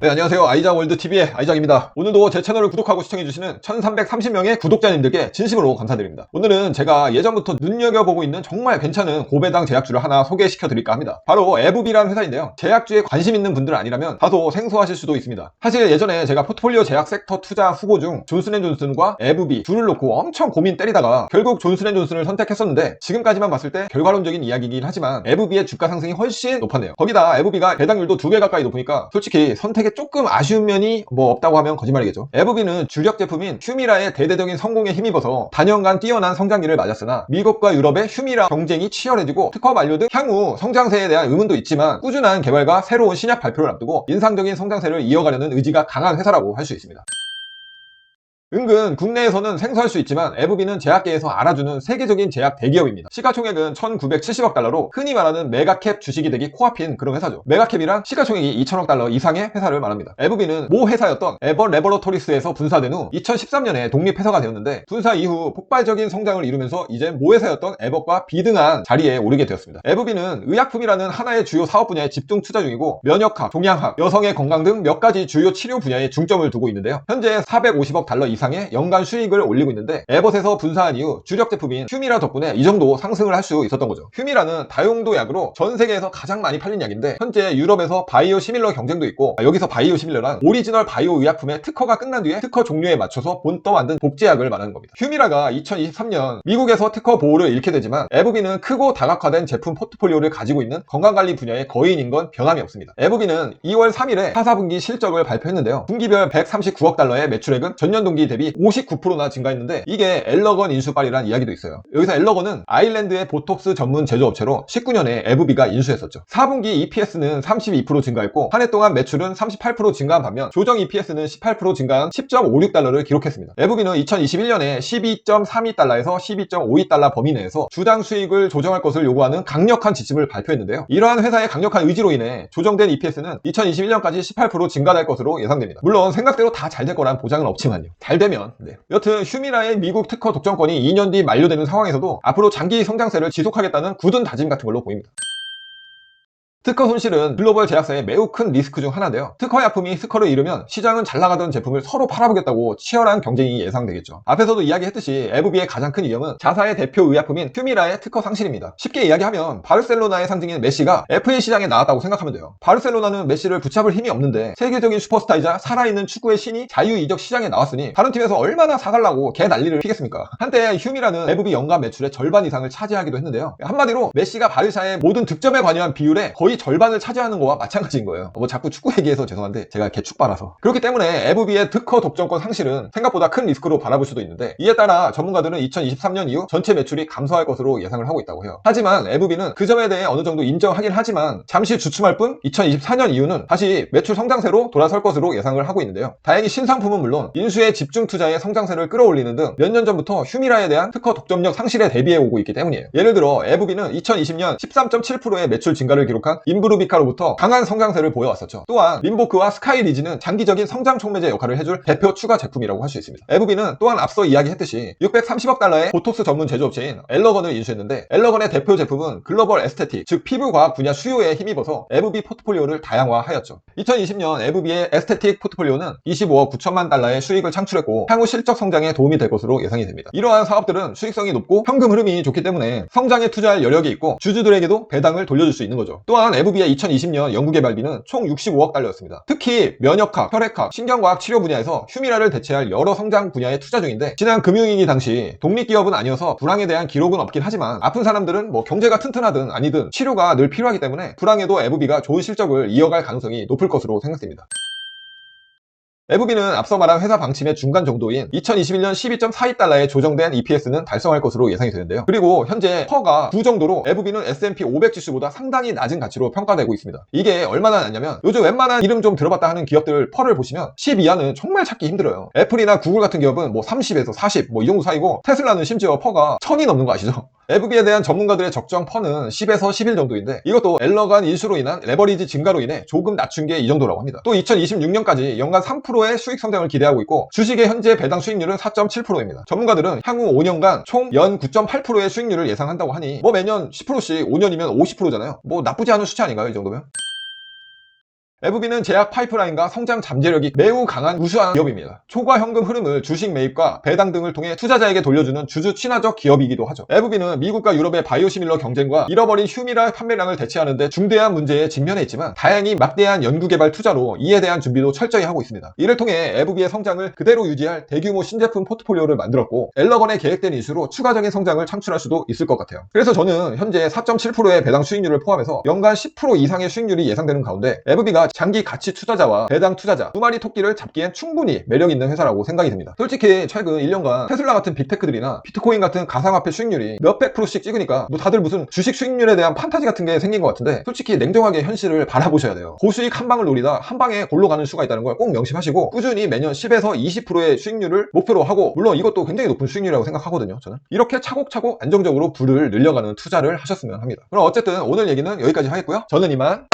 네, 안녕하세요. 아이작월드TV의 아이작입니다. 오늘도 제 채널을 구독하고 시청해주시는 1330명의 구독자님들께 진심으로 감사드립니다. 오늘은 제가 예전부터 눈여겨보고 있는 정말 괜찮은 고배당 제약주를 하나 소개시켜드릴까 합니다. 바로 에브비라는 회사인데요. 제약주에 관심 있는 분들 아니라면 다소 생소하실 수도 있습니다. 사실 예전에 제가 포트폴리오 제약 섹터 투자 후보 중 존슨앤존슨과 에브비 둘을 놓고 엄청 고민 때리다가 결국 존슨앤존슨을 선택했었는데, 지금까지만 봤을 때 결과론적인 이야기이긴 하지만 에브비의 주가 상승이 훨씬 높았네요. 거기다 에브비가 배당률도 2배 가까이 높으니까 솔직히 선택에 조금 아쉬운 면이 없다고 하면 거짓말이겠죠. 에브비는 주력 제품인 휴미라의 대대적인 성공에 힘입어서 단연간 뛰어난 성장기를 맞았으나 미국과 유럽의 휴미라 경쟁이 치열해지고 특허 만료 등 향후 성장세에 대한 의문도 있지만 꾸준한 개발과 새로운 신약 발표를 앞두고 인상적인 성장세를 이어가려는 의지가 강한 회사라고 할 수 있습니다. 은근 국내에서는 생소할 수 있지만 에브비는 제약계에서 알아주는 세계적인 제약 대기업입니다. 시가총액은 1970억 달러로 흔히 말하는 메가캡 주식이 되기 코앞인 그런 회사죠. 메가캡이란 시가총액이 2천억 달러 이상의 회사를 말합니다. 에브비는 모 회사였던 에버 레버러토리스에서 분사된 후 2013년에 독립회사가 되었는데, 분사 이후 폭발적인 성장을 이루면서 이제 모 회사였던 에버과 비등한 자리에 오르게 되었습니다. 에브비는 의약품이라는 하나의 주요 사업 분야에 집중 투자 중이고 면역학, 종양학, 여성의 건강 등 몇 가지 주요 치료 분야에 중점을 두고 있는데요. 현재 450억 달러 이상의 연간 수익을 올리고 있는데, 에벗에서 분사한 이후 주력 제품인 휴미라 덕분에 이 정도 상승을 할 수 있었던 거죠. 휴미라는 다용도 약으로 전 세계에서 가장 많이 팔린 약인데, 현재 유럽에서 바이오 시밀러 경쟁도 있고, 여기서 바이오 시밀러란 오리지널 바이오 의약품의 특허가 끝난 뒤에 특허 종류에 맞춰서 본떠 만든 복제약을 말하는 겁니다. 휴미라가 2023년 미국에서 특허 보호를 잃게 되지만 에브비는 크고 다각화된 제품 포트폴리오를 가지고 있는 건강관리 분야의 거인인 건 변함이 없습니다. 에브비는 2월 3일에 4분기 실적을 발표했는데요. 분기별 139억 달러의 매출액은 전년 동기 대비 59%나 증가했는데, 이게 엘러건 인수빨이란 이야기도 있어요. 여기서 엘러건은 아일랜드의 보톡스 전문 제조업체로 19년에 에브비가 인수했었죠. 4분기 EPS는 32% 증가했고 한 해 동안 매출은 38% 증가한 반면 조정 EPS는 18% 증가한 10.56달러를 기록했습니다. 에브비는 2021년에 12.32달러에서 12.52달러 범위 내에서 주당 수익을 조정할 것을 요구하는 강력한 지침을 발표했는데요. 이러한 회사의 강력한 의지로 인해 조정된 EPS는 2021년까지 18% 증가할 것으로 예상됩니다. 물론 생각대로 다 잘 될 거란 보장은 없지만요. 잘 되면. 여튼 휴미라의 미국 특허 독점권이 2년 뒤 만료되는 상황에서도 앞으로 장기 성장세를 지속하겠다는 굳은 다짐 같은 걸로 보입니다. 특허 손실은 글로벌 제약사의 매우 큰 리스크 중 하나인데요. 특허 약품이 특허를 잃으면 시장은 잘 나가던 제품을 서로 팔아보겠다고 치열한 경쟁이 예상되겠죠. 앞에서도 이야기했듯이 에브비의 가장 큰 위험은 자사의 대표 의약품인 휴미라의 특허 상실입니다. 쉽게 이야기하면 바르셀로나의 상징인 메시가 FA 시장에 나왔다고 생각하면 돼요. 바르셀로나는 메시를 붙잡을 힘이 없는데 세계적인 슈퍼스타이자 살아있는 축구의 신이 자유이적 시장에 나왔으니 다른 팀에서 얼마나 사달라고 개 난리를 피겠습니까? 한때 휴미라는 에브비 연간 매출의 절반 이상을 차지하기도 했는데요. 한마디로 메시가 바르샤의 모든 득점에 관여한 비율에 거의 절반을 차지하는 거와 마찬가지인 거예요. 자꾸 축구 얘기해서 죄송한데 제가 개축바라서. 그렇기 때문에 에브비의 특허 독점권 상실은 생각보다 큰 리스크로 바라볼 수도 있는데, 이에 따라 전문가들은 2023년 이후 전체 매출이 감소할 것으로 예상을 하고 있다고 해요. 하지만 에브비는 그 점에 대해 어느 정도 인정하긴 하지만 잠시 주춤할 뿐 2024년 이후는 다시 매출 성장세로 돌아설 것으로 예상을 하고 있는데요. 다행히 신상품은 물론 인수의 집중 투자의 성장세를 끌어올리는 등 몇 년 전부터 휴미라에 대한 특허 독점력 상실에 대비해 오고 있기 때문이에요. 예를 들어 에브비는 2020년 13.7%의 매출 증가를 기록한 임브루비카로부터 강한 성장세를 보여왔었죠. 또한 림보크와 스카이리지는 장기적인 성장 촉매제 역할을 해줄 대표 추가 제품이라고 할 수 있습니다. 에브비는 또한 앞서 이야기했듯이 630억 달러의 보톡스 전문 제조업체인 엘러건을 인수했는데, 엘러건의 대표 제품은 글로벌 에스테틱, 즉 피부과학 분야 수요에 힘입어서 에브비 포트폴리오를 다양화하였죠. 2020년 에브비의 에스테틱 포트폴리오는 25억 9천만 달러의 수익을 창출했고 향후 실적 성장에 도움이 될 것으로 예상이 됩니다. 이러한 사업들은 수익성이 높고 현금 흐름이 좋기 때문에 성장에 투자할 여력이 있고 주주들에게도 배당을 돌려줄 수 있는 거죠. 또한 에브비의 2020년 연구개발비는 총 65억 달러였습니다. 특히 면역학, 혈액학, 신경과학 치료 분야에서 휴미라를 대체할 여러 성장 분야에 투자 중인데, 지난 금융위기 당시 독립기업은 아니어서 불황에 대한 기록은 없긴 하지만 아픈 사람들은 경제가 튼튼하든 아니든 치료가 늘 필요하기 때문에 불황에도 에브비가 좋은 실적을 이어갈 가능성이 높을 것으로 생각됩니다. 에브비는 앞서 말한 회사 방침의 중간 정도인 2021년 12.42달러의 조정된 EPS는 달성할 것으로 예상이 되는데요. 그리고 현재 퍼가 9 정도로 에브비는 S&P 500 지수보다 상당히 낮은 가치로 평가되고 있습니다. 이게 얼마나 낮냐면 요즘 웬만한 이름 좀 들어봤다 하는 기업들 퍼를 보시면 10 이하는 정말 찾기 힘들어요. 애플이나 구글 같은 기업은 30에서 40 이 정도 사이고, 테슬라는 심지어 퍼가 1000이 넘는 거 아시죠? FB에 대한 전문가들의 적정 펀은 10에서 11 정도인데 이것도 엘러간 인수로 인한 레버리지 증가로 인해 조금 낮춘 게 이 정도라고 합니다. 또 2026년까지 연간 3%의 수익 성장을 기대하고 있고 주식의 현재 배당 수익률은 4.7%입니다. 전문가들은 향후 5년간 총 연 9.8%의 수익률을 예상한다고 하니 뭐 매년 10%씩 5년이면 50%잖아요. 뭐 나쁘지 않은 수치 아닌가요? 이 정도면? FB는 제약 파이프라인과 성장 잠재력이 매우 강한 우수한 기업입니다. 초과 현금 흐름을 주식 매입과 배당 등을 통해 투자자에게 돌려주는 주주 친화적 기업이기도 하죠. FB는 미국과 유럽의 바이오시밀러 경쟁과 잃어버린 휴미라 판매량을 대체하는 데 중대한 문제에 직면해 있지만 다행히 막대한 연구개발 투자로 이에 대한 준비도 철저히 하고 있습니다. 이를 통해 FB의 성장을 그대로 유지할 대규모 신제품 포트폴리오를 만들었고 엘러건의 계획된 인수로 추가적인 성장을 창출할 수도 있을 것 같아요. 그래서 저는 현재 4.7%의 배당 수익률을 포함해서 연간 10% 이상의 수익률이 예상되는 가운데 FB가 장기 가치 투자자와 배당 투자자 두 마리 토끼를 잡기엔 충분히 매력 있는 회사라고 생각이 듭니다. 솔직히 최근 1년간 테슬라 같은 빅테크들이나 비트코인 같은 가상화폐 수익률이 몇백 프로씩 찍으니까 뭐 다들 무슨 주식 수익률에 대한 판타지 같은 게 생긴 것 같은데 솔직히 냉정하게 현실을 바라보셔야 돼요. 고수익 한 방을 노리다 한 방에 골로 가는 수가 있다는 걸 꼭 명심하시고 꾸준히 매년 10에서 20%의 수익률을 목표로 하고 물론 이것도 굉장히 높은 수익률이라고 생각하거든요. 저는 이렇게 차곡차곡 안정적으로 부를 늘려가는 투자를 하셨으면 합니다. 그럼 어쨌든 오늘 얘기는 여기까지 하겠고요. 저는 이만